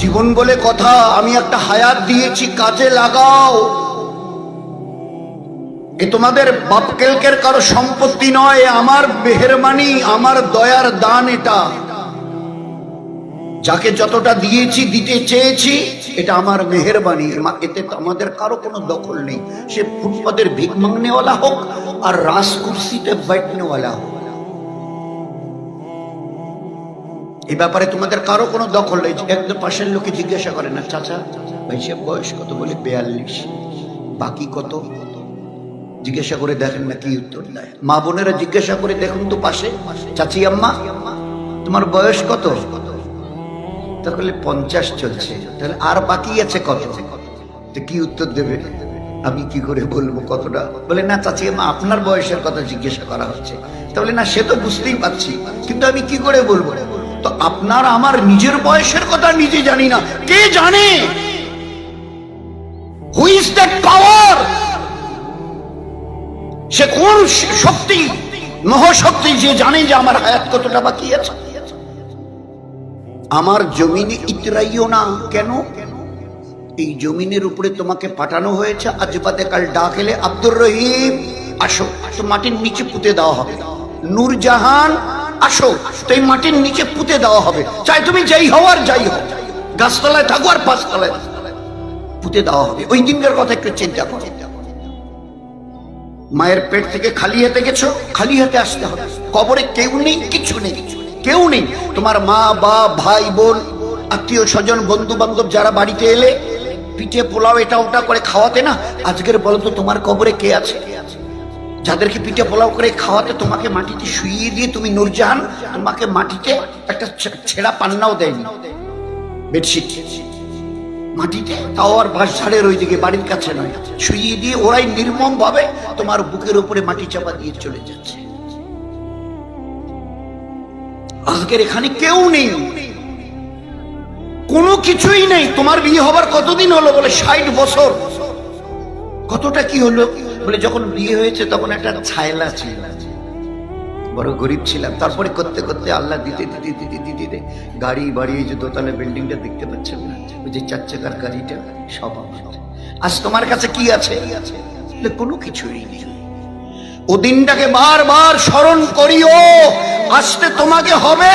জীবন বলে কথা, আমি একটা হায়াত দিয়েছি, কাজে লাগাও। এ তোমাদের বাপকেলকের কারো সম্পত্তি নয়, আমার মেহেরবানি, আমার দয়ার দান। এটা যাকে যতটা দিয়েছি, দিতে চেয়েছি, এটা আমার মেহেরবানি। এতে আমাদের কারো কোনো দখল নেই। সে ফুটপাতের ভিক মাংনেওয়ালা হোক আর রাস কুর্সিতে बैठनेওয়ালা হোক, এই ব্যাপারে তোমাদের কারো কোনো দখল নেই। একদম পাশের লোকে জিজ্ঞাসা করে না, চাচা ভাই সে বয়স কত? বলে 42। বাকি কত জিজ্ঞাসা করে দেখেন না কি উত্তর দেয়। মা বোনেরা জিজ্ঞাসা করে দেখুন তো পাশে, চাচি আম্মা তোমার বয়স কত? তাহলে 50 চলছে, তাহলে আর বাকি আছে কত? তো কি উত্তর দেবে? আমি কি করে বলবো কতটা? বলে না চাচি আম্মা আপনার বয়সের কথা জিজ্ঞাসা করা হচ্ছে। তাহলে না সে তো বুঝতেই পারছি, কিন্তু আমি কি করে বলবো? তো আপনার আমার নিজের বয়সের কথা নিজে জানি না, কে জানে? হু ইজ দ্যাট পাওয়ার? সে কোন শক্তি, মহাশক্তি, যে জানে যে আমার হায়াত কতটা বাকি আছে। আমার জমিনে ইতরাইও না কেন? এই জমিনের উপরে তোমাকে পাঠানো হয়েছে, আজ বাদে কাল ডাক এলে আব্দুর রহিম আসো, তো মাটির নিচে পুঁতে দেওয়া হবে। নূরজাহান আসো, তো এই মাটির নিচে পুঁতে দেওয়া হবে। চাই তুমি যাই হও আর যাই হও, গাছতলায় থাকো আর পাঁচতলায় পুঁতে দেওয়া হবে। ওই দিনকার কথা একটু চিন্তা করো। মায়ের পেট থেকে খালি হাতে গেছো, খালি হাতে আসতে হবে। কবরে কেউ নেই, কিছু নেই, কেউ নেই। তোমার মা বাপ ভাই বোন আত্মীয় স্বজন বন্ধু বান্ধব যারা বাড়িতে এলে পিঠে পোলাও এটা ওটা করে খাওয়াতে না, আজকের বলো তো তোমার কবরে কে আছে? যাদেরকে পিঠে পোলাও করে খাওয়াতে, তোমাকে মাটিতে শুইয়ে দিয়ে তুমি নূরজাহান, তোমাকে মাটিতে একটা ছেঁড়া পান্নাও দেয়নি, বেডশিট মাটিতে, তাও আর বাঁশ ঝাড়ের ওইদিকে, বাড়ির কাছে নয়, শুইয়ে দিয়ে ওরাই নির্মম ভাবে তোমার বুকের উপরে মাটি চাপা দিয়ে চলে যাচ্ছে। আজকের এখানে কেউ নেই, কোনো কিছুই নেই। তোমার বিয়ে হবার কতদিন হলো? বলে 60 বছর। কতটা কি হলো? বলে যখন বিয়ে হয়েছে তখন একটা ছায়লা ছিল, বড় গরিব ছিলাম। তারপরে করতে করতে আল্লাহ দিতে দিতে দিতে দিতে দিতে গাড়ি বাড়ি, যে দোতলা বিল্ডিংটা দেখতে পাচ্ছেন না, ওই যে 4 চাকার গাড়িটা, সব আমার। আজ তোমার কাছে কি আছে? কোনো কিছুই নেই। ও দিনটাকে বারবার স্মরণ করিও, আসতে তোমাকে হবে।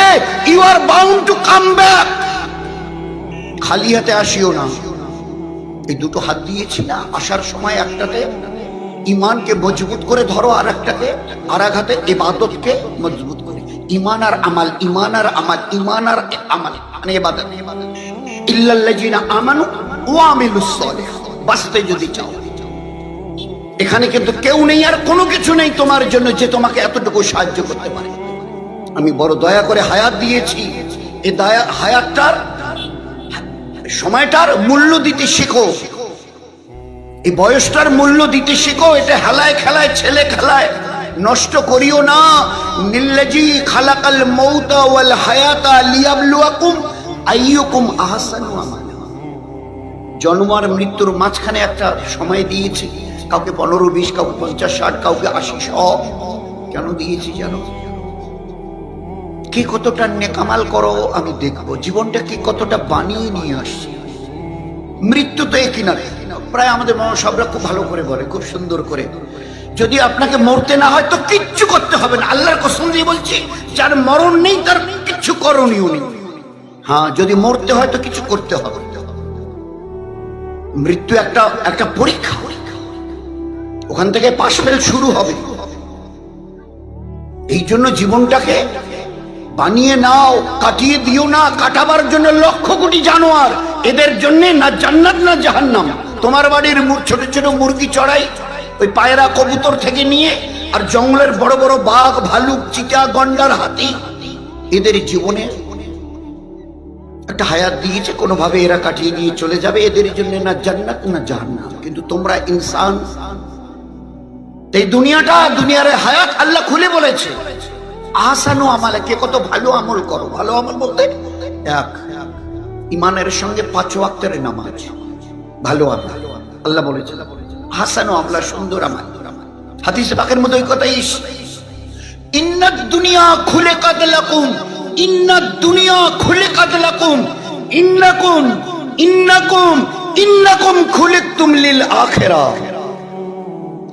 You are bound to come back. খালি হাতে আসিও না। এই দুটো হাত দিয়েছি না, আসার সময় একটাতে ইমানকে মজবুত করে ধরো, আর একটাতে আর এক হাতে ইবাদতকে মজবুত করে। ইমান আর আমাল, ইমান আর আমাল, ইমান আর আমাল, মানে ইবাদত। ইল্লাল্লাযিনা আমানু ওয়া আমিলুস সালিহাত। বাঁচতে যদি চাও, এখানে কিন্তু কেউ নেই আর কোনো কিছু নেই তোমার জন্য যে তোমাকে এতটুকু সাহায্য করতে পারে। আমি বড় দয়া করে হায়াত দিয়েছি। এই দয়া হায়াতটার, সময়টার মূল্য দিতে শেখো, এই বয়সটার মূল্য দিতে শেখো। এটা হেলায় খেলায়, ছেলে খেলায় নষ্ট করিও না। নিল্লাজি খালাকাল মাউতা ওয়াল হায়াতা লিয়াবলুয়াকুম আইয়ুকুম আহসানু আমালা। জন্ম আর মৃত্যুর মাঝখানে একটা সময় দিয়েছি, কাউকে 15-20, কাউকে 50-60, কাউকে 80-100। কেন দিয়েছি জানো? কে কতটা নেকামাল করো আমি দেখবো, জীবনটা কি কতটা বানিয়ে নিয়ে আসছি। মৃত্যু তো একই না, প্রায় আমাদের সবরা খুব ভালো করে বলে, খুব সুন্দর করে, যদি আপনাকে মরতে না হয় তো কিচ্ছু করতে হবে না। আল্লাহর কসম দিয়ে বলছি, যার মরণ নেই তার কিচ্ছু করণীয় নেই। হ্যাঁ, যদি মরতে হয় তো কিছু করতে হবে। মৃত্যু একটা পরীক্ষা, ওখান থেকে পাশ ফেল শুরু হবে। এই জন্য জীবনটাকে বানিয়ে নাও, কাটিয়ে দিও না। কাটাবার জন্য লক্ষ কোটি জানোয়ার, এদের জন্য না জান্নাত না জাহান্নাম। তোমার বাড়ির ছোট ছোট মুরগি চড়াই, ওই পায়রা কবুতর থেকে নিয়ে, আর জঙ্গলের বড় বড় বাঘ ভালুক চিতা গন্ডার হাতি, এদের জীবনে একটা হায়াত দিয়েছে, কোনোভাবে এরা কাটিয়ে নিয়ে চলে যাবে। এদের জন্য না জান্নাত না জাহান্নাম। কিন্তু তোমরা ইনসান, এই দুনিয়ার হায়াত আল্লাহ খুলে বলেছে আহসানু আমালা, কে কত ভালো আমল করো। ভালো আমল বলতে এক, ইমানের সঙ্গে 5 ওয়াক্তের নামাজ, ভালো আমল। আল্লাহ বলেছে আহসানু আমলা, সুন্দর আমল। হাদিস পাকের মধ্যে ওই কথাই, ইন্নাদ দুনিয়া খুলিকাত লাকুম, ইন্নাদ দুনিয়া খুলিকাত লাকুম ইন্নাকুম ইন্নাকুম ইন্নাকুম খুলিকতুম লিল আখিরাহ।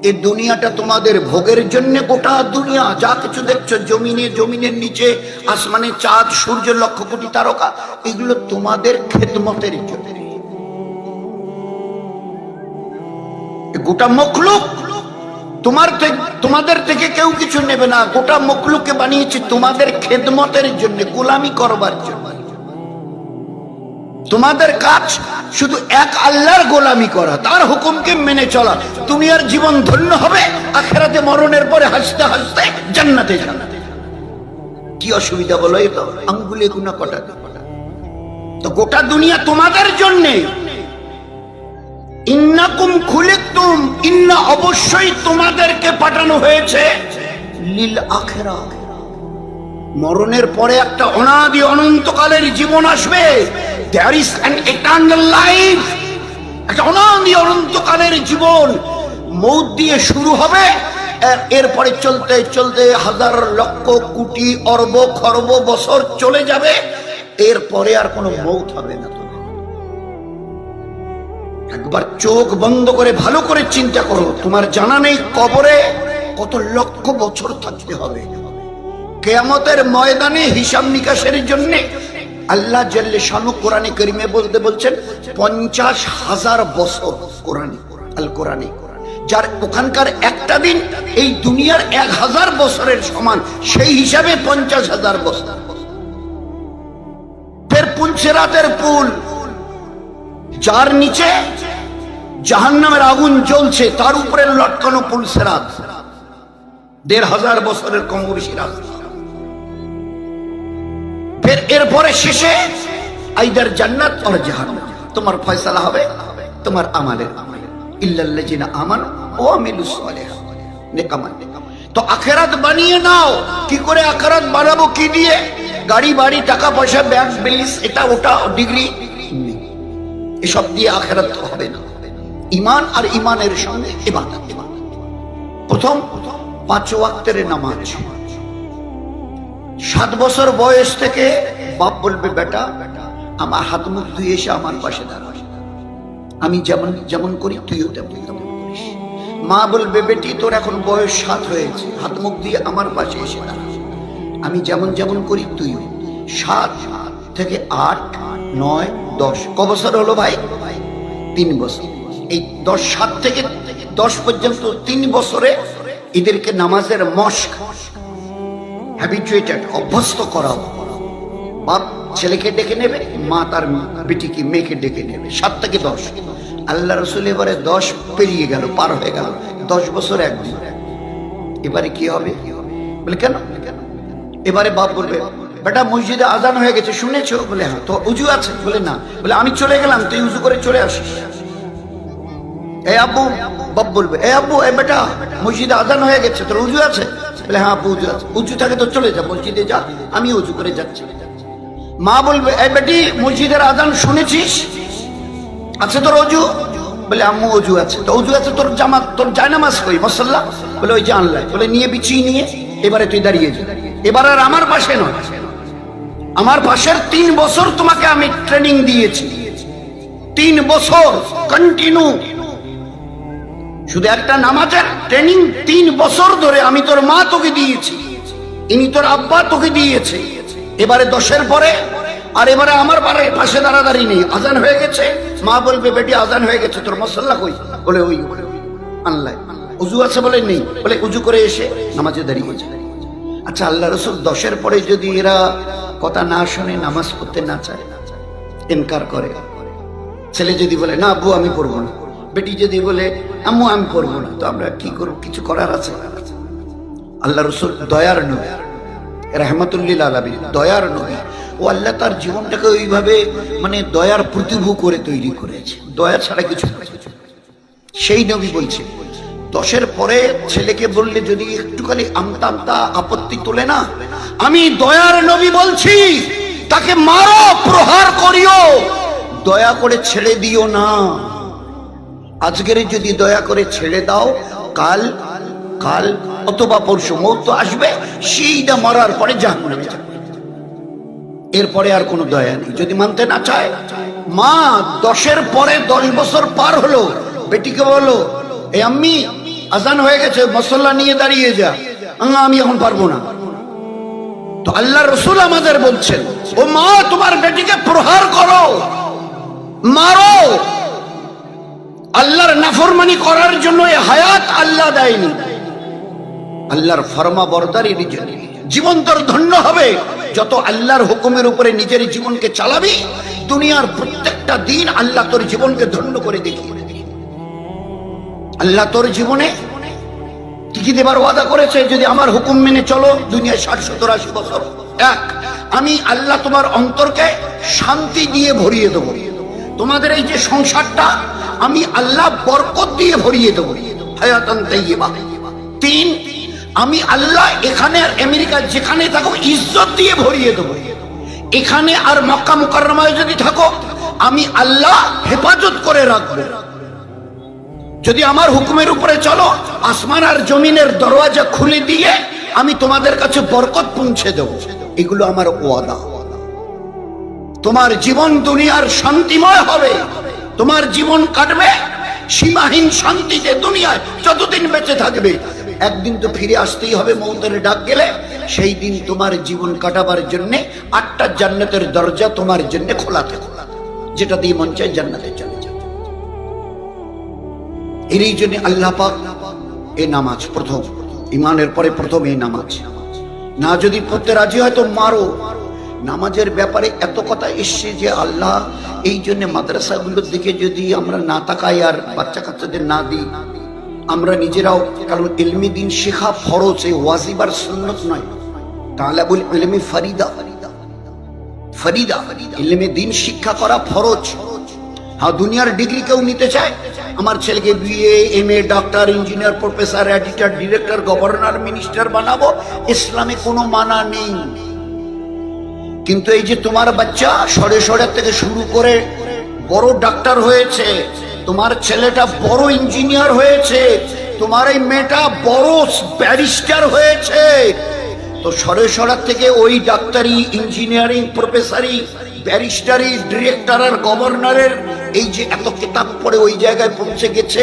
এই দুনিয়াটা তোমাদের ভোগের জন্য, গোটা দুনিয়া যা কিছু দেখছো, জমিনে, জমিনের নিচে, আসমানে চাঁদ, সূর্য, লক্ষ কোটি তারকা, এগুলো তোমাদের খেদমতের জন্য। গোটা মখলুক তোমাদের থেকে কেউ কিছু নেবে না। গোটা মখলুককে বানিয়েছি তোমাদের খেদমতের জন্য, গোলামি করবার জন্য। তোমাদের কাজ শুধু এক আল্লাহর গোলামি করা, তার হুকুমকে মেনে চলা। দুনিয়ার জীবন ধন্য হবে, আখিরাতে মরণের পরে হাসতে হাসতে জান্নাতে যাবে। কি অসুবিধা বলো? এই তো আঙ্গুলে গুনা কটা। তো গোটা দুনিয়া তোমাদের জন্য। ইন্নাকুম খুলিকতুম, ইন্না অবশ্যই তোমাদেরকে পাঠানো হয়েছে লিল আখিরাহ। মরণের পরে একটা অনাদি অনন্তকালের জীবন আসবে। There is an eternal life, একটা অনাদি অনন্তকালের জীবন। মৌত দিয়ে শুরু হবে, এরপরে চলতে চলতে হাজার লক্ষ কোটি অরব খরব বছর চলে যাবে, এরপরে আর কোনো মৌত হবে না। একবার চোখ বন্ধ করে ভালো করে চিন্তা করো, তোমার জানা নেই কবরে কত লক্ষ বছর থাকতে হবে। কিয়ামতের ময়দানে হিসাব নিকাশের জন্য আল্লাহ জাল্লে শানু কোরআনে কারীমে বলছেন 50,000 বছর। কোরআনে, আল কোরআনে, যার ওখানকার একটা দিন এই দুনিয়ার 1000 বছরের সমান, সেই হিসাবে 50,000 বছর। ফের পুলসিরাতের পুল, যার নিচে জাহান্নামের আগুন জ্বলছে, তার উপরে লটকানো পুলসিরাত, 1,500 বছরের কম বেশি রাস্তা। ফের এরপরে শেষে আইদার জান্নাত আর জাহান্নাম, তোমার ফয়সালা হবে তোমার আমালের। ইল্লাল্লাযিনা আমানু ওয়া আমিলুস সালিহাত, নেক আমল। তো আখিরাত বানিয়ে নাও। কি করে আখিরাত বানাবো? কি দিয়ে? গাড়ি বাড়ি, টাকা পয়সা, ব্যাংক ব্যালেন্স, এটা ওটা, ডিগ্রি, এসব দিয়ে আখিরাত হবে না। ঈমান আর ঈমানের সঙ্গে ইবাদত। প্রথম 5 ওয়াক্তের নামাজ। 7 বছর বয়স থেকে বাপ বলবে, বেটা আমার হাত মুখ ধুয়ে এসে আমার পাশে দাঁড়া, আমি যেমন যেমন করি তুইও তেমন তেমন করিস। মা বলবে, বেটি তোর এখন বয়স 7 হয়েছে, হাত মুখ দিয়ে আমার পাশে এসে দাঁড়া, আমি যেমন যেমন করি তুইও। 7 থেকে 8, 9, 10, ক বছর হলো ভাই? 3 বছর। এই 7 থেকে 10 পর্যন্ত 3 বছরে এদেরকে নামাজের মশক, হ্যাবিচুয়েটেড, অভ্যস্ত করাও। বাপ ছেলেকে ডেকে নেবে, মা তার বেটিকে, মেয়েকে ডেকে নেবে। 7 থেকে 10। আল্লাহ রাসূল এবারে 10 পেরিয়ে গেল, পার হয়ে গেল, 10 বছর একদিন। এবারে কি হবে? বলে কেন? এবারে বাপ বলবে, বেটা মসজিদে আজান হয়ে গেছে, শুনেছো? বলে হ্যাঁ। তো উজু আছে? বলে না। বলে আমি চলে গেলাম, তুই উজু করে চলে আসিস। এই আব্বু, বাপ বলবে, এই আব্বু, এই বেটা মসজিদে আজান হয়ে গেছে, তোর উজু আছে? বলে হ্যাঁ আব্বু উজু আছে। উজু থাকে তো চলে যা, মসজিদে যা, আমি উজু করে যাচ্ছি। মা বলবে, এই বেটি মসজিদের আজান শুনেছিস? আছে তোর উজু? বলে আম্মু উজু আছে। তো উজু আছে, তোর জামাত, তোর জায়নামাজ কই? মুসাল্লা? বলে ওই যে আনলাই। বলে নিয়ে বিছিয়ে নিয়ে এবারে তুই দাঁড়িয়ে যা। এবার আর আমার পাশে নয়, আমার পাশের 3 বছর তোমাকে আমি ট্রেনিং দিয়েছি। 3 বছর কন্টিনিউ, শুধু একটা নামাজের ট্রেনিং 3 বছর ধরে আমি তোর মা তোকে দিয়েছি, ইনি তোর আব্বা তোকে দিয়েছে। এবারে 10-এর পরে আর এবারে আমার পাশে দাঁড়াদাঁড়ি নেই। আজান হয়ে গেছে, মা বলবে, বেটি আজান হয়ে গেছে, তোর মুসাল্লা কই? বলে ওই আনলাই। উজু আছে? বলে নেই। বলে উজু করে এসে নামাজে দাঁড়িয়ে যায়। আচ্ছা, আল্লাহ রাসূল 10-এর পরে যদি এরা কথা না শুনে, নামাজ পড়তে না চায়, ইনকার করে, ছেলে যদি বলে না আব্বু আমি পড়বো না, বেটি যদি বলে আম্মু আমি পড়বো না, তো আমরা কি করব? কিছু করার আছে? আল্লাহ রাসূল দয়ার নবী, রাহমাতুল লিল আলামিন, দয়ার নবী। ও আল্লাহ তার জীবনটাকে ওইভাবে মানে দয়ার প্রতিভূ করে তৈরি করেছে, দয়া ছাড়া কিছু। সেই নবী বলছে 10-এর পরে ছেলেকে বললে যদি একটুখানি আমতা আমতা আপত্তি তোলে না, আমি দয়ার নবী বলছি তাকে মারো, প্রহার করিও, দয়া করে ছেড়ে দিও না। আজকের যদি দয়া করে ছেড়ে দাও, কাল কাল অথবা পরশু মৌত আসবে, সেইটা মরার পরে জাহান্নামে যাবে। এরপরে আর কোনো দয়া নেই। যদি মানতে না চায়, মা 10-এর পরে 10 বছর পার হলো, বেটিকে বলো, এই আম্মি আজান হয়ে গেছে, মুসল্লা নিয়ে দাঁড়িয়ে যা। আমি এখন পারবো না। তো আল্লাহ রসুল আমাদের বলছেন, ও মা তোমার বেটিকে প্রহার করো, মারো। আল্লাহর নাফরমানি করার জন্য এই হায়াত আল্লাহ দেয়নি। আল্লাহর ফরমা বরদারির জন্য জীবন তোর ধন্য হবে। যত আল্লাহর হুকুমের উপরে নিজের জীবনকে চালাবি, দুনিয়ার প্রত্যেকটা দিন আল্লাহ তোর জীবনকে ধন্য করে দেখিয়ে দেবে। আল্লাহ তোর জীবনে কি দেবার ওয়াদা করেছে, যদি আমার হুকুম মেনে চলো দুনিয়ায় 60-70-80 বছর। এক, আমি আল্লাহ তোমার অন্তরকে শান্তি দিয়ে ভরিয়ে দেবো। তোমাদের এই যে সংসারটা আমি আল্লাহ বরকত দিয়ে ভরিয়ে দেবো, হায়াতান তাইয়্যিবা। 3, আমি আল্লাহ এখানে আর আমেরিকা যেখানে থাকো ইজ্জত দিয়ে ভরিয়ে দেবো। এখানে আর মক্কা মুকাররমায় যদি থাকো আমি আল্লাহ হেফাজত করে রাখবো। যদি আমার হুকুমের উপরে চলো, আসমান আর জমিনের দরওয়াজা খুলে দিয়ে আমি তোমাদের কাছে বরকত পৌঁছে দেব। এগুলো আমার ওয়াদা। তোমার জীবন দুনিয়ার শান্তিময় হবে, তোমার জীবন কাটবে সীমাহীন শান্তিতে দুনিয়ায় যতদিন বেঁচে থাকবে। একদিন তো ফিরে আসতেই হবে, মৌতের ডাক গেলে। সেই দিন তোমার জীবন কাটাবার জন্য 8টা জান্নাতের দরজা তোমার জন্য খোলা থাকে, যেটা দিয়ে মন চায় জান্নাতে চলে যাবে। এই জন্য আল্লাহ পাক এই নামাজ প্রথম, ইমানের পরে প্রথম এই নামাজ। না যদি পড়তে রাজি হয় তো মারো। নামাজের ব্যাপারে এত কথা এসছে যে আল্লাহ এই জন্য মাদ্রাসাগুলোর দিকে যদি আমরা না তাকাই আর বাচ্চা কাচ্চাদের না দিই, আমরা নিজেরাও, কারণ ইলমি দিন শেখা ফরজ, এই ওয়াজিব আর সুন্নত নয়। তালাবুল ইলমি ফরিদা, ফরিদা ইলমে দিন শিক্ষা করা ফরজ। হ্যাঁ, দুনিয়ার ডিগ্রি কেউ নিতে চায়, আমার ছেলেকে BA, MA, doctor, engineer, professor, editor, director, governor, minister বানাবো, ইসলামে কোনো মানা নেই। কিন্তু এই যে তোমার বাচ্চা সরে থেকে শুরু করে বড় ডাক্তার হয়েছে, তোমার ছেলেটা বড় ইঞ্জিনিয়ার হয়েছে, তোমার এই মেয়েটা বড় ব্যারিস্টার হয়েছে, তো সরে থেকে ওই ডাক্তারি, ইঞ্জিনিয়ারিং, প্রফেসরি, ব্যারিস্টারি, ডিরেক্টর আর গভর্নরের এই যে এত কিতাব পড়ে ওই জায়গায় পৌঁছে গেছে,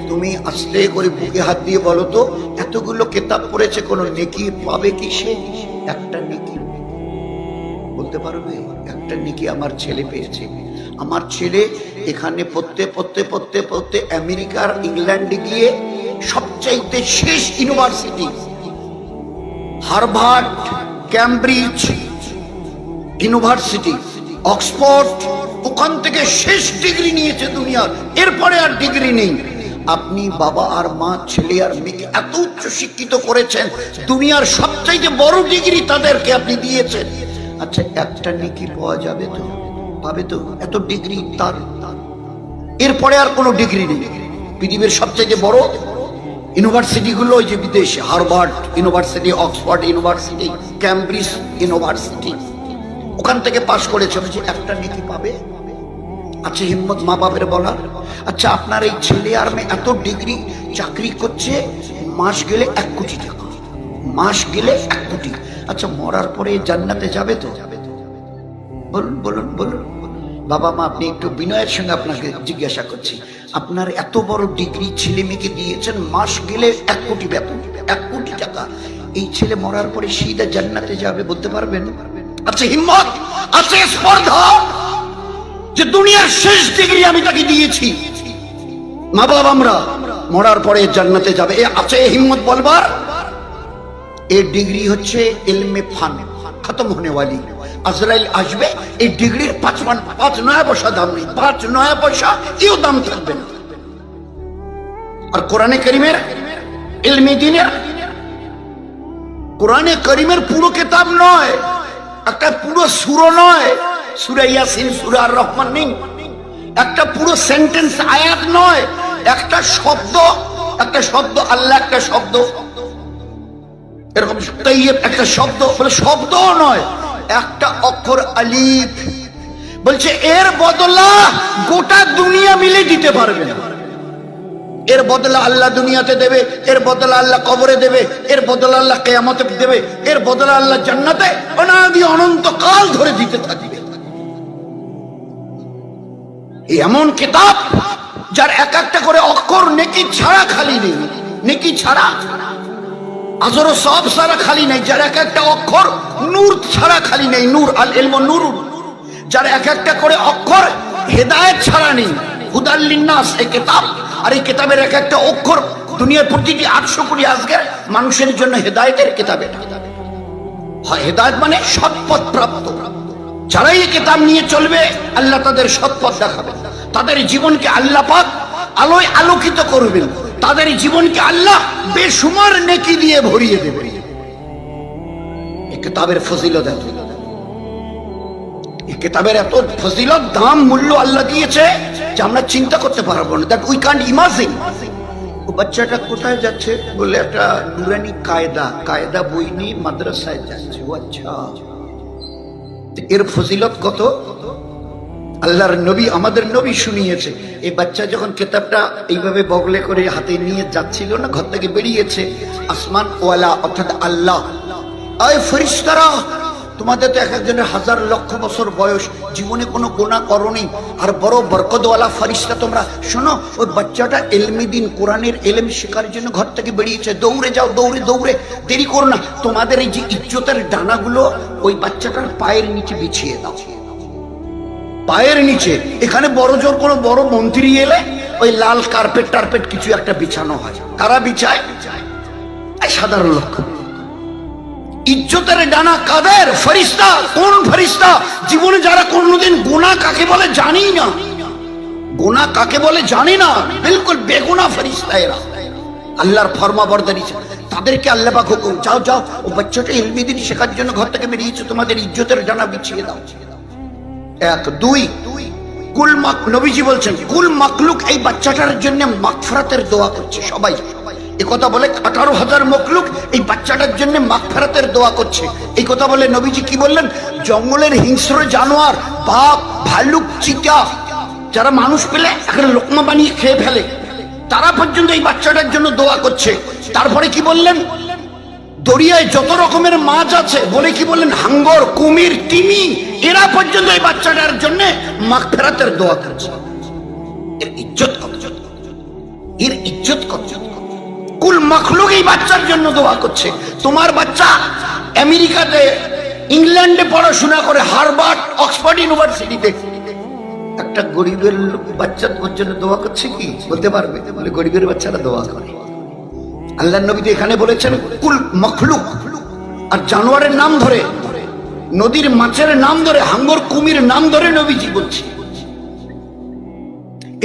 তুমি আস্তে করে বুকে হাত দিয়ে বলো তো, এতগুলো কিতাব পড়েছে, কোনো নেকি পাবে কি সে? একটা নেকি বলতে পারবে? একটা নেকি আমার ছেলে পেয়েছে। আমার ছেলে এখানে পড়তে আমেরিকার, ইংল্যান্ডে গিয়ে সবচাইতে শেষ university Harvard, Cambridge university, Oxford, ওখান থেকে শেষ ডিগ্রি নিয়েছে দুনিয়ার, এরপরে আর ডিগ্রি নেই। আপনি বাবা আর মা, ছেলে আর মেয়েকে এত উচ্চ শিক্ষিত করেছেন, দুনিয়ার সবচাইতে বড় ডিগ্রি তাদেরকে আপনি দিয়েছেন। আচ্ছা, একটা নেকি পাওয়া যাবে তো? পাবে তো? এত ডিগ্রি তার, এরপরে আর কোনো ডিগ্রি নেই। পৃথিবীর সবচেয়ে বড় ইউনিভার্সিটি গুলো ওই যে বিদেশে, Harvard university, Oxford university, Cambridge university, ওখান থেকে পাশ করেছে, যে একটা নেকি পাবে। আচ্ছা, হিম্মত মা বাপের বলার। আচ্ছা, আপনার এই ছেলে আর মেয়ে এত ডিগ্রি, চাকরি করছে, মাস গেলে 1 কোটি টাকা, মাস গেলে 1 কোটি। আচ্ছা, মরার পরে জান্নাতে যাবে তো? বলুন বলুন বলুন। বাবা মা, আপনি একটু বিনয়ের সঙ্গে আপনাকে জিজ্ঞাসা করছি, আপনার এত বড় ডিগ্রি ছেলে মেয়েকে দিয়েছেন, মাস গেলে 1 কোটি বেতন, 1 কোটি টাকা, এই ছেলে মরার পরে সিধা জান্নাতে যাবে বলতে পারবেন? আচ্ছা, হিম্মত আছে, স্পর্ধা, যে দুনিয়ার শেষ ডিগ্রি আমি তাকে দিয়েছি, মা বাবা আমরা মরার পরে জান্নাতে যাবে, এ আছে হিম্মত বলবার? এই ডিগ্রি হচ্ছে ইলমে ফান, খতম হোনে ওয়ালি। আজরাইল আসবে, এই ডিগ্রির 5 নয়া পয়সা দাম নেই, 5 নয়া পয়সা কেউ দাম থাকবে না। আর কোরআনে কারীমের ইলমে দ্বীনের, কোরআনে কারীমের পুরো কিতাব নয়, একটা পুরো সূরা নয়, সূরা ইয়াসিন, সূরা আর রহমান নেই, একটা পুরো সেন্টেন্স আয়াত নয়, একটা শব্দ আল্লাহ, একটা শব্দ এরকম তাইয়্যিব, একটা শব্দ বলে শব্দও নয়, একটা অক্ষর আলিফ, বলছে এর বদলা গোটা দুনিয়া মিলে দিতে পারবে না। এর বদলা আল্লাহ দুনিয়াতে দেবে, এর বদলা আল্লাহ কবরে দেবে, এর বদলা আল্লাহ কিয়ামতে দেবে, এর বদলা আল্লাহ জান্নাতে অনাদি অনন্তকাল ধরে দিতে থাকবে। এমন কিতাব যার এক একটা করে অক্ষর নেকি ছাড়া খালি নেই, নেকি ছাড়া আজর সব ছাড়া খালি নেই, যার এক একটা অক্ষর নূর ছাড়া খালি নেই, নূর আল ইলমু নূরুন, যার এক একটা করে অক্ষর হেদায়েত ছাড়া নেই, হুদাল লিন্নাস এই কিতাব। আর এই কিতাবের এক একটা অক্ষর দুনিয়ার প্রতিটি 800 কোটি আজকের মানুষের জন্য হেদায়েতের কিতাব। হয় হেদায়েত মানে সৎপথ প্রাপ্ত। যারা এই কিতাব নিয়ে চলবে আল্লাহ তাদের সৎপথ দেখাবেন, তাদের জীবনকে আল্লাহ পাক আলোয় আলোকিত করবেন, তাদের জীবনকে আল্লাহ বেশুমার নেকি দিয়ে ভরিয়ে দেবেন। এই কিতাবের ফজিলত এত, এই কিতাবের এত ফজিলত, দাম, মূল্য আল্লাহ দিয়েছে যে আমরা চিন্তা করতে পারবো না, দ্যাট উই ক্যান্ট ইমাজিন। ও বাচ্চাটা কোথায় যাচ্ছে বলে একটা নুরানি কায়দা বই নিয়ে মাদ্রাসায় যাচ্ছে। ও আচ্ছা, এর ফজিলত কত আল্লাহর নবী, আমাদের নবী শুনিয়েছে। এই বাচ্চা যখন কিতাবটা এইভাবে বগলে করে হাতে নিয়ে যাচ্ছিল না, ঘর থেকে বেরিয়েছে, আসমান ওয়ালা অর্থাৎ আল্লাহ, আয় ফেরেশতারা, তোমাদের তো এক একজনের 1000 লক্ষ বছর বয়স, জীবনে কোনো গুনাহ করনি, আর বড় বরকতওয়ালা ফেরেশতা তোমরা শোনো, ওই বাচ্চাটা ইলমে দ্বীন কোরআনের ইলম শেখার জন্য ঘর থেকে বেরিয়েছে, দৌড়ে যাও, দৌড়ে দৌড়ে, দেরি করো না, তোমাদের এই যে ইজ্জতের ডানাগুলো ওই বাচ্চাটার পায়ের নিচে বিছিয়ে দাও, পায়ের নিচে। এখানে বড় জোর কোনো বড় মন্ত্রী এলে ওই লাল কার্পেট টার্পেট কিছু একটা বিছানো হয়, কারা বিছায়? সাধারণ লোক। ইজ্জতের ডানা কাদের? ফেরেশতা। কোন ফেরেশতা? জীবনে যারা কোনদিন গুনাহ কাকে বলে জানি না, গুনাহ কাকে বলে জানি না, বিলকুল বেগুনাহ ফেরেশতা এরা, আল্লাহর ফরমাবরদারি, তাদেরকে আল্লাহ পাক হুকুম, যাও যাও, ও বাচ্চাটা ইলমে দ্বীন শেখার জন্য ঘর থেকে বেরিয়েছে, তোমাদের ইজ্জতের ডানা বিছিয়ে দাও। এক, দুই, কুল নবীজি বলছেন কুল মাখলুক এই বাচ্চাটার জন্য মাগফিরাতের দোয়া করছে। সবাই এই কথা বলে 18,000 মখলুক এই বাচ্চাটার জন্য মাগফিরাতের দোয়া করছে। এই কথা বলে নবীজি কি বললেন? জঙ্গলের হিংস্র জানোয়ার, বাঘ, ভালুক, চিতা, যারা মানুষ পেলে একটা লোকমা বানিয়ে খেয়ে ফেলে, তারা পর্যন্ত এই বাচ্চাটার জন্য দোয়া করছে। তারপরে কি বললেন? দরিয়ায় যত রকমের মাছ আছে, বলে কি বললেন? হাঙ্গর, কুমির, তিমি, এরা পর্যন্ত এই বাচ্চাটার জন্য মাগফিরাতের দোয়া করছে। এর ইজ্জত কত, এর ইজ্জত কত। কুল মাখলুক এই বাচ্চার জন্য দোয়া করছে। তোমার বাচ্চা আমেরিকাতে, ইংল্যান্ডে পড়াশোনা করে, হার্ভার্ড, অক্সফোর্ড ইউনিভার্সিটিতে, একটা গরিবের বাচ্চা তোর জন্য দোয়া করছে কি বলতে পারবে? বলে গরিবের বাচ্চারা দোয়া করে। আল্লাহ নবী এখানে বলেছেন কুল মখলুক, আর জানোয়ারের নাম ধরে, নদীর মাছের নাম ধরে, হাঙ্গর, কুমির নাম ধরে নবীজি বলছে।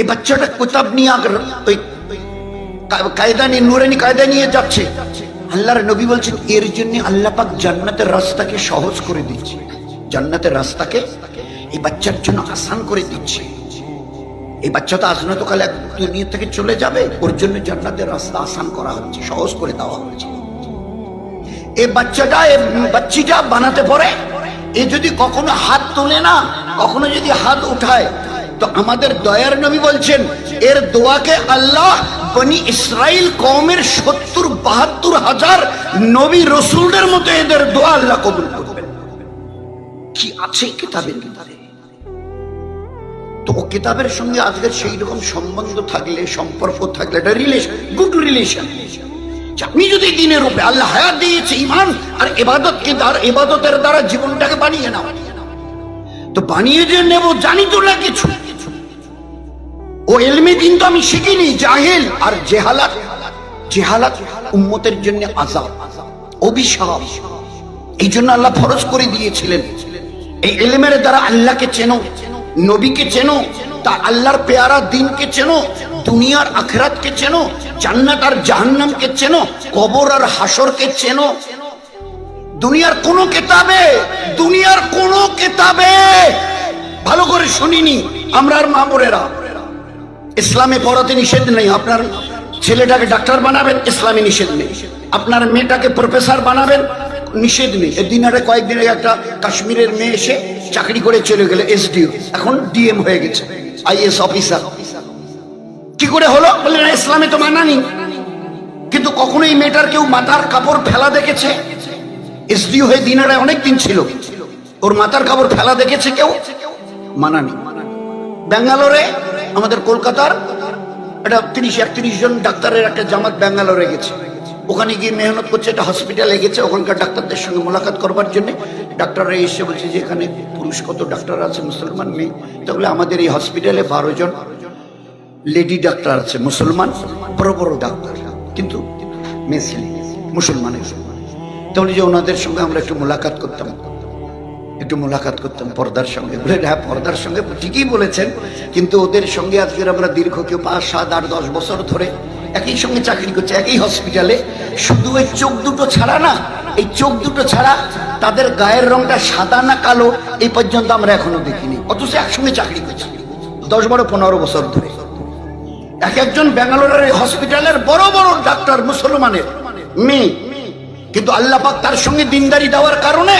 এই বাচ্চাটা কিতাব নিয়ে ওই কায়দা নিয়ে, নুরানি কায়দা নিয়ে যাচ্ছে। আল্লাহর নবী বলছেন এর জন্য আল্লাহ পাক জান্নাতের রাস্তাকে সহজ করে দিচ্ছে, জান্নাতের রাস্তাকে এই বাচ্চার জন্য আসান করে দিচ্ছে। এই বাচ্চা তো আজনতকালে দুনিয়া থেকে চলে যাবে, ওর জন্য জান্নাতের রাস্তা আসান করা হচ্ছে, সহজ করে দেওয়া হচ্ছে। এই বাচ্চাটা, বাচ্চিটা বানাতে পারে, এ যদি কখনো হাত তোলে না, কখনো যদি হাত উঠায়, তো আমাদের দয়ার নবী বলছেন এর দোয়াকে আল্লাহ বনি ইসরাইল কওমের 70-72 হাজার নবী রসুলদের মতো এদের দোয়া আল্লাহ কবুল করবেন। কি আছে কিতাবের ভিতরে? তো ও কিতাবের সঙ্গে আজকের সেই রকম সম্বন্ধ থাকলে, সম্পর্ক থাকলে, একটা রিলেশন, গুড রিলেশন। আপনি যদি দিনের উপরে, আল্লাহ হায়াত দিয়েছে, ঈমান আর ইবাদতকে, আর ইবাদতের দ্বারা জীবনটাকে বানিয়ে নাও, তো বানিয়ে যে নেব জানি তো না কিছু, ও ইলমে দ্বীন তো আমি শিখিনি, জাহিল। আর জেহালাত, জেহালাত উম্মতের জন্য আযাব, অভিশাপ। এই জন্য আল্লাহ ফরজ করে দিয়েছিলেন এই ইলমের দ্বারা আল্লাহকে চেনো, নবীকে চেনো, তা আল্লাহর পেয়ারা দ্বীনকে চেনো, দুনিয়ার আখিরাতকে চেনো, জান্নাত আর জাহান্নামকে চেনো, কবর আর হাসরকে চেনো। দুনিয়ার কোন কিতাবে, দুনিয়ার কোন কিতাবে ভালো করে শুনিনি আমরা আর মামুরেরা, ইসলামে পড়াতে নিষেধ নেই। আপনার ছেলেটাকে ডাক্তার বানাবেন, ইসলামে নিষেধ নেই। আপনার মেয়েটাকে প্রফেসর বানাবেন, নিষেধ নেই। এদিন আরে কয়েকদিন আগে একটা কাশ্মীরের মেয়ে এসে চাকরি করে চলে গেল, এসডিও, এখন ডিএম হয়ে গেছে, আইএস অফিসার। কি করে হলো? বলে না, ইসলামে তো মানানি। কিন্তু কখনো এই মেয়েটার কেউ মাথার কাপড় ফেলা দেখেছে? এসডিও হয়ে দিনারায় অনেকদিন ছিল, ওর মাথার কাপড় ফেলা দেখেছে কেউ? মানানি। ব্যাঙ্গালোরে, আমাদের কলকাতার একটা 30-31 জন ডাক্তারের একটা জামাত ব্যাঙ্গালোরে গেছে। ওখানে গিয়ে মেহনত করছে, একটা হসপিটালে গেছে, ওখানকার ডাক্তারদের সঙ্গে মোলাকাত করবার জন্য। ডাক্তাররা এসে বলছে যে এখানে পুরুষ কত ডাক্তার আছে, মুসলমান নেই। তাহলে আমাদের এই হসপিটালে 12 জন লেডি ডাক্তার আছে, মুসলমান, বড় বড় ডাক্তার, কিন্তু মেয়ে মুসলমানের। তাহলে যে ওনাদের সঙ্গে আমরা একটু মোলাকাত করতাম পর্দার সঙ্গে। বলে হ্যাঁ, পর্দার সঙ্গে ঠিকই বলেছেন, কিন্তু ওদের সঙ্গে আজকের আমরা দীর্ঘ কেউ 5, 7, 8, 10 বছর ধরে একই সঙ্গে চাকরি করছে, একই হসপিটালে। শুধু ওই চোখ দুটো ছাড়া না, এই চোখ দুটো ছাড়া তাদের গায়ের রংটা সাদা না কালো এই পর্যন্ত আমরা এখনো দেখিনি, অথচ একসঙ্গে চাকরি করছি 10, 12, 15 বছর ধরে। একজন ব্যাঙ্গালোরের হসপিটালের বড় বড় ডাক্তার মুসলমানের মেয়ে, কিন্তু আল্লাহ পাক তার সঙ্গে দিনদারি দেওয়ার কারণে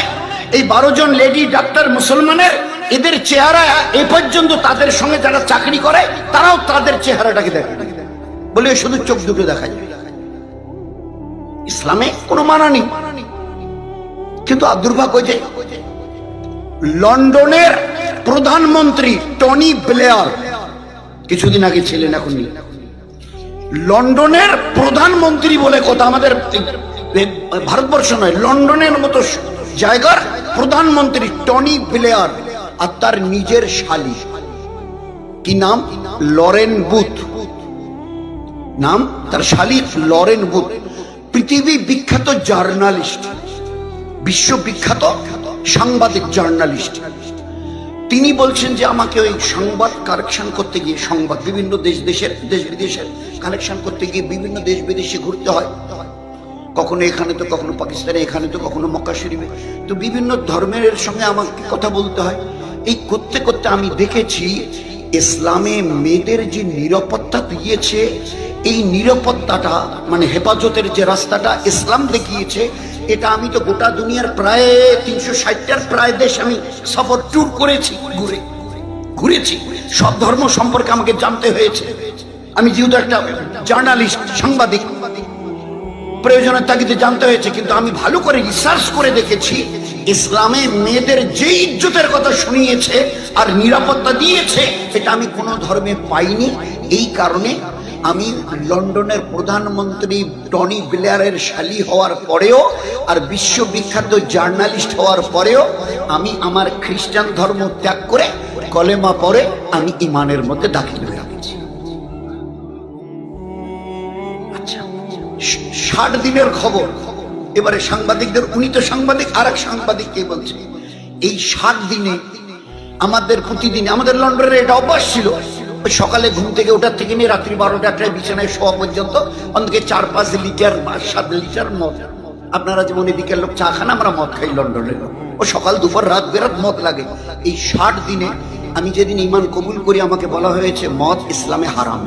এই 12 জন লেডি ডাক্তার মুসলমানের এদের চেহারা এ পর্যন্ত, তাদের সঙ্গে যারা চাকরি করে তারাও তাদের চেহারাটাকে দেখে, বলে শুধু চোখ দুটো দেখা যায়। ইসলামে কোনো মানা নেই। কিন্তু দুর্ভাগ্য যে লন্ডনের প্রধানমন্ত্রী টনি ব্লেয়ার কিছুদিন আগে ছিলেন, এখন নেই। লন্ডনের প্রধানমন্ত্রী বলে কথা, আমাদের ভারতবর্ষ নয়, লন্ডনের মতো জায়গার প্রধানমন্ত্রী টনি ব্লেয়ার, আর তার নিজের শালী, কি নাম? লরেন বুথ নাম তার শালী, লরেন বুথ। পৃথিবী বিখ্যাত জার্নালিস্ট, বিশ্ববিখ্যাত সাংবাদিক জার্নালিস্ট। তিনি বলছেন যে আমাকে ওই সংবাদ কালেকশন করতে গিয়ে, সংবাদ বিভিন্ন দেশ বিদেশের কালেকশন করতে গিয়ে বিভিন্ন দেশ বিদেশে ঘুরতে হয়, কখনো এখানে তো কখনো পাকিস্তানে, এখানে তো কখনো মক্কা শরীফে, তো বিভিন্ন ধর্মের সঙ্গে আমাকে কথা বলতে হয়। এই করতে করতে আমি দেখেছি ইসলামে মেয়েদের যে নিরাপত্তা দিয়েছে, এই নিরাপত্তাটা মানে হেফাজতের যে রাস্তাটা ইসলাম দেখিয়েছে, এটা আমি তো গোটা দুনিয়ার প্রায় 360টার প্রায় দেশ আমি সফর ট্যুর করেছি, ঘুরেছি। সব ধর্ম সম্পর্কে আমাকে জানতে হয়েছে। আমি যেহেতু একটা জার্নালিস্ট, সাংবাদিক, প্রয়োজনের তাগিদে জানতে হয়েছে। কিন্তু আমি ভালো করে রিসার্চ করে দেখেছি, ইসলামে মেয়েদের যে ইজ্জতের কথা শুনিয়েছে আর নিরাপত্তা দিয়েছে, এটা আমি কোনো ধর্মে পাইনি। এই কারণে আমি লন্ডনের প্রধানমন্ত্রী টনি ব্লেয়ারের শালী হওয়ার পরেও আর বিশ্ববিখ্যাত জার্নালিস্ট হওয়ার পরেও আমি আমার খ্রিস্টান ধর্ম ত্যাগ করে কলেমা পড়ে আমি ইমানের মধ্যে দাখিল হয়ে গেছি। আচ্ছা, 60 দিনের খবর এবারে সাংবাদিকদের, উনি তো সাংবাদিক, আর এক সাংবাদিককে বলছে এই 60 দিনে আমাদের প্রতিদিন, আমাদের লন্ডনের এটা অভ্যাস ছিল, সকালে ঘুম থেকে ওঠার থেকে নিয়ে রাত্রি 12টায় বিছানায় শোয়া পর্যন্ত অন্তত 4-5 লিটার বা 7 লিটার মদ। আপনারা যেমন এদিকের লোক চা খান, আমরা মদ খাই লন্ডনের লোক, ও সকাল দুপুর রাত বেরাত মদ লাগে। এই 60 দিনে আমি যেদিন ঈমান কবুল করি, আমাকে বলা হয়েছে মদ ইসলামে হারাম,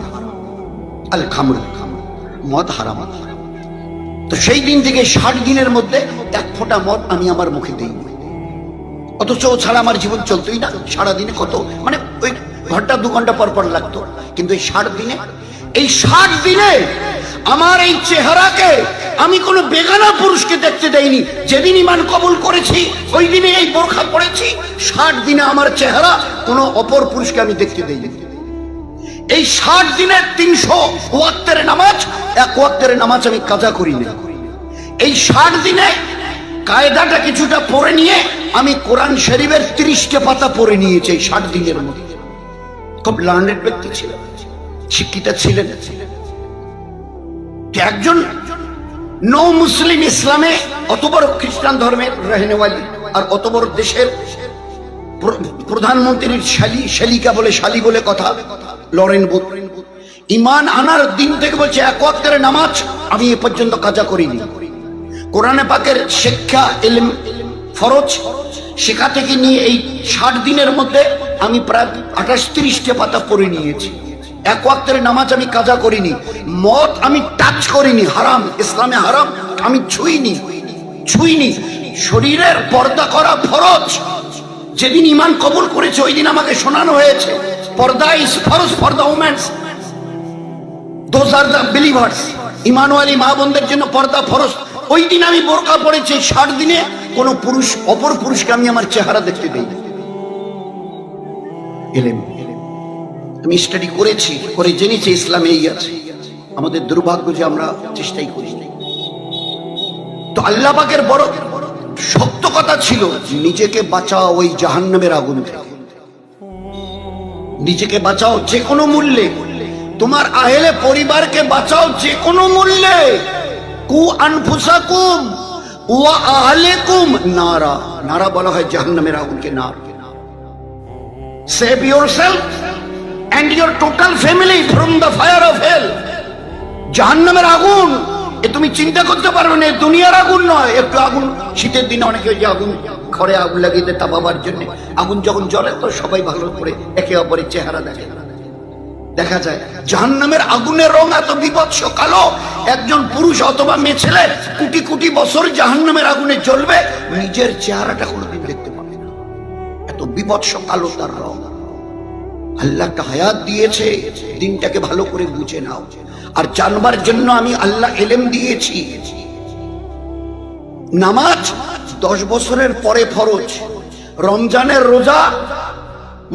আল খামর, মদ হারাম। তো সেই দিন থেকে 60 দিনের মধ্যে 1 ফোঁটা মদ আমি আমার মুখে দিই, অথচ ও ছাড়া আমার জীবন চলতোই না। সারাদিনে কত, মানে ওই ঘন্টা 2 ঘন্টা পর পর লাগতো, কিন্তু এই 60 দিনে আমার এই চেহারাকে আমি কোনো বেগানা পুরুষকে দেখতে দেইনি। যেদিন ঈমান কবুল করেছি ওই দিনে এই বোরখা পরেছি। 60 দিনে আমার চেহারা কোনো অপর পুরুষকে আমি দেখতে দেইনি। এই 60 দিনের 300 ওয়াক্তের নামাজ, 1 ওয়াক্তের নামাজ আমি কাজা করিনি। এই 60 দিনে কায়দাটা কিছুটা পড়ে নিয়ে আমি কোরআন শরীফের 30টা পাতা পড়ে নিয়েছি এই 60 দিনের মধ্যে। খুব লার্নেড ব্যক্তি ছিলেন, শিক্ষিত ছিলেন। একজন নো মুসলিম ইসলামে অত বড় খ্রিস্টান ধর্মের রহনেওয়ালি আর অত বড় দেশের প্রধানমন্ত্রীর শালিকা বলে, শালী বলে কথা, লরেন বুথ ঈমান আনার দিন থেকে বলছে 1 ওয়াক্তের নামাজ আমি এ পর্যন্ত কাজা করিনি। কোরআনে পাকের শিক্ষা, ইলম, ফরজ শেখা থেকে নিয়ে এই 60 দিনের মধ্যে আমি প্রায় 28-30টা পাতা পড়ে নিয়েছি। 1 ওয়াক্তের নামাজ আমি কাজা করিনি। মদ আমি টাচ করিনি, হারাম, ইসলামে হারাম, আমি ছুঁইনি। শরীরের পর্দা করা ফরজ। যেদিন ঈমান কবুল করেছে ওই দিন আমাকে শোনানো হয়েছে পর্দা ইজ ফরজ for the womens. Those are the believers. ইমানওয়ালি মা বোনদের জন্য পর্দা ফরজ। ওই দিন আমি বোরকা পড়েছি, 60 দিনে কোন পুরুষ অপর পুরুষকে আমি আমার চেহারা দেখতে দেই। এলেম আমি স্টাডি করেছি, করে জেনেছি ইসলামে এই আছে। আমাদের দুর্ভাগ্য যে আমরা চেষ্টাই করি। তো আল্লাহ পাকের বড় শক্ত কথা ছিল, নিজেকে বাঁচাও ওই জাহান্নামের আগুন থেকে, নিজেকে বাঁচাও যে কোনো মূল্যে, তোমার আহলে পরিবারকে বাঁচাও যে কোনো মূল্যে। কু আনফুসাকুম ওয়া আহলিকুম নারা, নারা বলা হয় জাহান্নামের আগুনকে। নার, save yourself and your total family from the fire of hell। জাহান্নামের আগুন এ তুমি চিন্তা করতে পারবে না, দুনিয়ার আগুন নয়। একটু আগুন শীতের দিনে অনেকে যে আগুন ঘরে আগুন লাগিয়ে দেয় তাপাবার জন্য, আগুন যখন জ্বলে তো সবাই ভালো করে একে অপরের চেহারা দেখে, দেখা যায়। জাহান্নামের আগুনের রং এত বিভৎস কালো, একজন পুরুষ অথবা মেয়ে ছেলে কোটি কোটি বছর জাহান্নামের আগুনে জ্বলবে, নিজের চেহারাটা কোনোদিন দেখতে পাবে না, এত বিভৎস কালো তার রং। আল্লাহ একটা হায়াত দিয়েছে, দিনটাকে ভালো করে বুঝে নাও। আর জানবার জন্য আমি আল্লাহ এলেম দিয়েছি। নামাজ 10 বছরের পরে ফরজ, রমজানের রোজা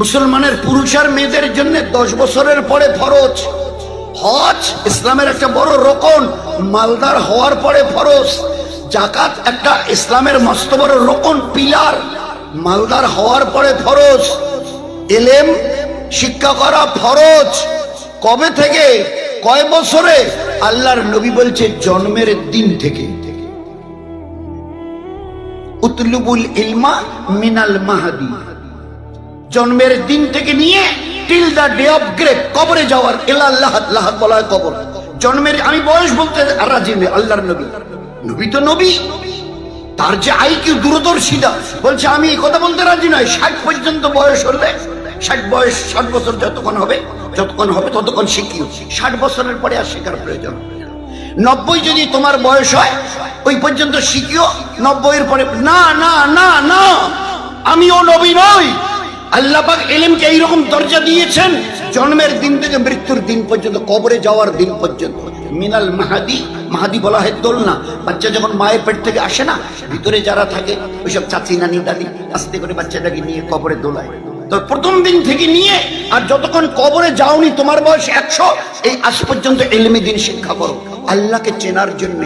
মুসলমানের পুরুষ আর মেয়েদের জন্য 10 বছরের পরে ফরজ, হজ ইসলামের একটা বড় রকন, মালদার হওয়ার পরে ফরজ, যাকাত একটা ইসলামের মস্ত বড় রকন পিলার, মালদার হওয়ার পরে ফরজ, এলেম শিক্ষা করা ফরজ। কবে থেকে, কয় বছরে? আল্লাহর নবী বলছে জন্মের দিন থেকে। উতলুবুল ইলমা মিনাল মাহদি, জন্মের দিন থেকে নিয়ে till the day of grave, কবরে যাওয়ার। ইলা লাহাদ, লাহাদ বলা হয় কবর। জন্মের, আমি বয়স বলতে রাজি নেই। আল্লাহর নবী, নবী তো নবী, তার যে আইকিউ দূরদর্শিতা, বলছে আমি এই কথা বলতে রাজি নয়। 60 পর্যন্ত বয়স হলে, 60 বয়স, 60 বছর যতক্ষণ হবে ততক্ষণ শিখিও। 60 বছরের পরে আর শেখার প্রয়োজন। 90 যদি তোমার বয়স হয় ওই পর্যন্ত শিখিও, 90 এর পরে না না না না, আমিও নবী নই। আল্লাহ পাক ইলমকে এইরকম দরজা দিয়েছেন, জন্মের দিন থেকে মৃত্যুর দিন পর্যন্ত, কবরে যাওয়ার দিন পর্যন্ত। মিনাল মাহাদি, মাহাদি বলা হয় দোলনা। বাচ্চা যখন মায়ের পেট থেকে আসে না, ভিতরে যারা থাকে ওইসব চাচি নানি দাদি আস্তে করে বাচ্চাটাকে নিয়ে কবরে দোলায়। তো প্রথম দিন থেকে নিয়ে আর যতক্ষণ কবরে যাওনি, তোমার বয়স 100, এই আজ পর্যন্ত ইলমে দিন শিক্ষা করো, আল্লাহকে চেনার জন্য,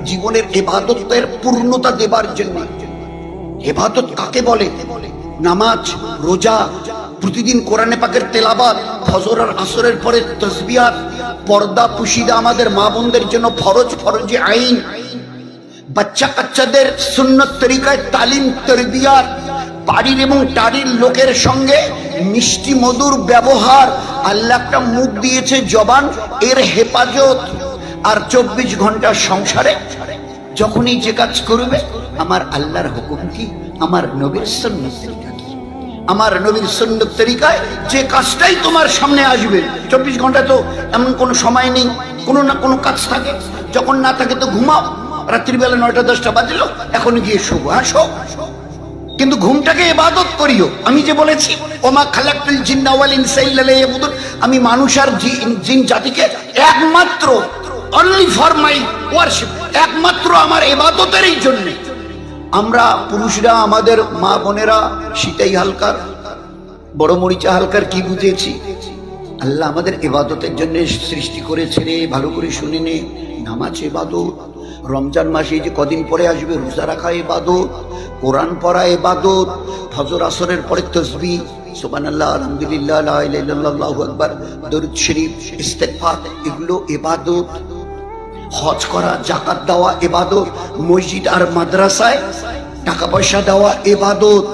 জীবনের ইবাদতের পূর্ণতা দেবার জন্য। ইবাদত কাকে বলে? নামাজ, রোজা, প্রতিদিন কোরআনে পাকের তেলাওয়াত, ফজর আর আসরের পরে তাসবিহাত, পর্দা পুশিদা আমাদের মা বোনদের জন্য ফরজ, ফরজে আইন। বাচ্চা কাচ্চাদের সুন্নত তরিকায় তালিম, তরবিয়াত, বাড়ির এবং টাড়ির লোকের সঙ্গে মিষ্টি মধুর ব্যবহার। আল্লাহ একটা মুখ দিয়েছে জবান, এর হেফাজত। আর 24 ঘন্টা সংসারে যখনই যে কাজ করবে, আমার আল্লাহর হুকুম কি, আমার নবীর সুন্নত তরিকা কি, আমার নবীর সুন্নত তরিকায় যে কাজটাই তোমার সামনে আসবে। 24 ঘন্টা তো এমন কোনো সময় নেই, কোনো না কোনো কাজ থাকে। যখন না থাকে তো ঘুমাও, রাত্রিবেলা 9টা-10টা বাজলো, এখন গিয়ে শোবো। হ্যাঁ শো, কিন্তু ঘুমটাকে ইবাদত করিও। আমি যে বলেছি ওমা খালাকতুল জিন্না ওয়াল ইনসা ইল্লা লিয়াবুদুন, আমি মানুষ আর জিন জাতিকে একমাত্র, অনলি ফর মাই ওয়ারশিপ, একমাত্র আমার ইবাদতেরই জন্য। আমরা পুরুষরা, আমাদের মা বোনেরা শীতাই হালকার, বড় মরিচা হালকার কি বুঝেছি? আল্লাহ আমাদের ইবাদতের জন্য সৃষ্টি করেছে রে, ভালো করে শুনে নে। নামাজ ইবাদত, রমজান মাসে যে কদিন পরে আসবে রোজা রাখা ইবাদত, কোরআন পড়া ইবাদত, ফজর আসরের পরে তাসবিহ, সুবহানাল্লাহ, আলহামদুলিল্লাহ, লা ইলাহা ইল্লাল্লাহ, আল্লাহু আকবার, দরুদ শরীফ, ইস্তেগফার, এগুলো ইবাদত। হজ করা, যাকাত দেওয়া ইবাদত, মসজিদ আর মাদ্রাসায় টাকা পয়সা দেওয়া ইবাদত।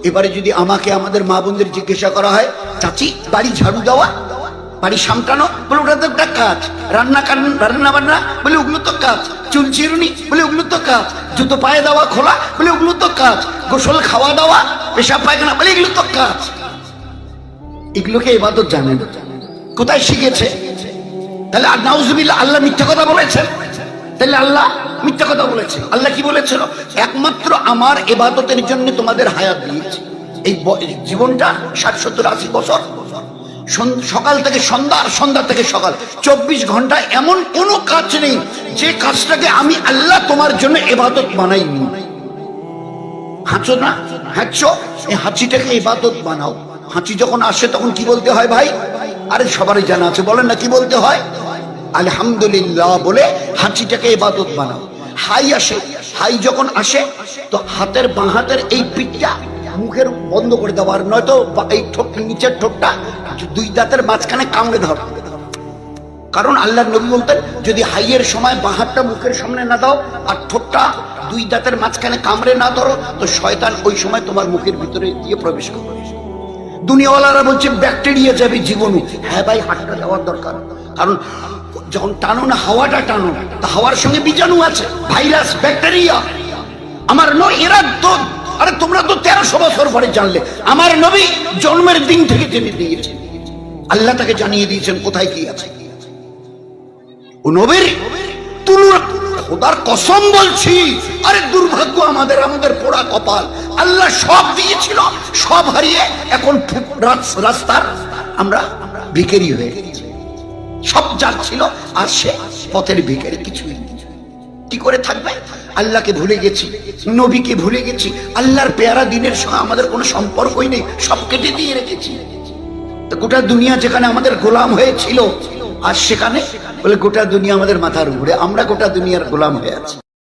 এবারে যদি আমাকে আমাদের মা বোনদের জিজ্ঞাসা করা হয়, চাচি বাড়ি ঝাড়ু দেওয়া, বাড়ি সামটানো, বলে ওটা তো একটা কাজ। রান্না বান্না, বলে ওগুলো তো কাজ। চুল চিরুনি, বলে ওগুলো তো কাজ। জুতো পায়ে দেওয়া খোলা, বলে ওগুলো তো কাজ। গোসল খাওয়া দাওয়া, পেশাব পায়খানা, বলে এগুলো তো কাজ। এগুলোকে ইবাদত জানে না, কোথায় শিখেছে? তাহলে নাউজুবিল্লাহ, আল্লাহ মিথ্যা কথা বলেছেন? তাহলে আল্লাহ মিথ্যা কথা বলেছে? আল্লাহ কি বলেছিল? একমাত্র আমার ইবাদতের জন্য তোমাদের হায়াত দিয়েছি। এই জীবনটা 60, 70, 80 বছর, সকাল থেকে সন্ধ্যা, আর সন্ধ্যা থেকে সকাল, 24 ঘন্টা এমন কোনো কাজ নেই যে কাজটাকে আমি আল্লাহ তোমার জন্য ইবাদত বানাইনি। হাঁচো না, হাঁচো, এই হাঁচিটাকে ইবাদত বানাও। হাঁচি যখন আসে তখন কি বলতে হয় ভাই? আরে সবারই জানা আছে, বলেন না কি বলতে হয়? আলহামদুলিল্লাহ বলে হাঁচিটাকে ইবাদত বানাও। হাই আসে, হাই যখন আসে তো হাতের বাঁ হাতের এই পিঠটা মুখের বন্ধ করে দেওয়া, আর নয়তো এই ঠোঁট, নিচের ঠোঁটটা দুই দাঁতের মাঝখানে কামড়ে ধর। কারণ আল্লাহর নবী বলতেন, যদি হাইয়ের সময় বাঁ হাতটা মুখের সামনে না দাও আর ঠোঁটটা দুই দাঁতের মাঝখানে কামড়ে না ধরো, তো শয়তান ওই সময় তোমার মুখের ভিতরে দিয়ে প্রবেশ করবে। দুনিয়াওয়ালারা বলছে ব্যাকটেরিয়া যাবে জীবনে। হ্যাঁ ভাই, হাতটা দেওয়ার দরকার, কারণ যখন টানো না, হাওয়াটা টানো, তা হাওয়ার সঙ্গে বীজাণু আছে, ভাইরাস, ব্যাকটেরিয়া। আমার এরা তো, আরে তোমরা তো 1300 বছর পরে জানলে, আমার নবী জন্মের দিন থেকে জেনে দিয়েছেন, আল্লাহ তাকে জানিয়ে দিয়েছেন কোথায় কি আছে। ও নবীর তুলনা, খোদার কসম বলছি, আরে দুর্ভাগ্য আমাদের, আমাদের পোড়া কপাল। আল্লাহ সব দিয়েছিল, সব হারিয়ে এখন রাস্তার আমরা ভিখারি হয়ে গেছি। সব যার ছিল আর সে পথের ভিখারি, কিছুই কি করে থাকবে? আল্লাহকে ভুলে গেছি, নবীকে ভুলে গেছি, আল্লাহর পেয়ারা দিনের সঙ্গে আমাদের কোনো সম্পর্কই নেই, সব কেটে দিয়ে রেখেছি। তো গোটা দুনিয়া যেখানে আমাদের গোলাম হয়েছিল, আর সেখানে বলে গোটা দুনিয়া আমাদের মাথার উপরে, আমরা গোটা দুনিয়ার গোলাম হয়ে আছি।